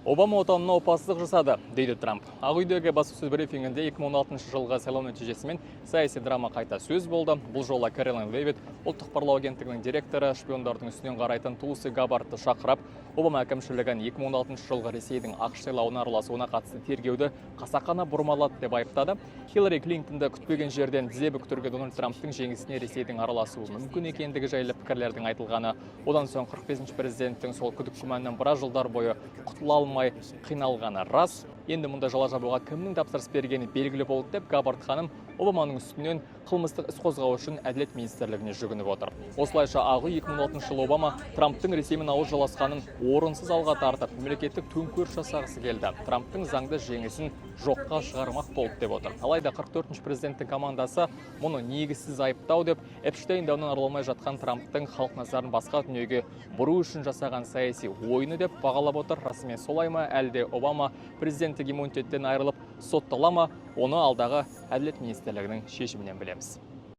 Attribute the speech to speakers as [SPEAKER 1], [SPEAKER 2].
[SPEAKER 1] Обама отанына опасыздық жасады, дейді Трамп. Ақ үйдегі баспасөз брифингінде 2016 жылғы сайлау нәтижесімен саяси драма қайта сөз болды. Бұл жолы Кэролайн Левит, ұлттық барлау агенттігінің директоры, шпиондардың үстінен қарайтын туысы Габбардты шақырып, Обама әкімшілігін 2016 жылғы Ресейдің ақш сайлауына араласуына қатысты тергеуді қасақана бұрмалады деп айыптады. Хиллари Клинтонды күтпеген жерден тізе бүктірген Дональд Трамптың жеңісіне Ресейдің араласуы мүмкін екендігі жайлы пікірлердің айтылғаны. Одан соң 45-ші президенттің сол күдік күмәннан біраз жылдар бойы құтыла алмай қиналғаны рас. Енді мұнда жала жабуға кімнің тапсырыс бергені белгілі болды деп Габбард ханым Обаманың үстінен қылмыстық іс қозғау үшін әділет министрлігіне жүгініп отыр. Осылайша Ақ үй 2016 жылы Обама Трамптың Ресеймен ауыз жаласқанын орынсыз алға тартып, мемлекеттік төңкеріс жасағысы келді. Трамптың заңды жеңісін жоққа шығармақ болып деп отыр. Алайда 44-ші президенттің командасы мұны негізсіз айыптау деп, Эпштейн дауынан арылмай жатқан Трамптың халық назарын басқа дүниеге бұру үшін жасаған саяси ойыны деп бағалап отыр. Расымен солай ма, әлде Обама президенттік иммунитеттен айырылып соттала ма, оны алдағы әділет министрлігінің шешімінен білеміз.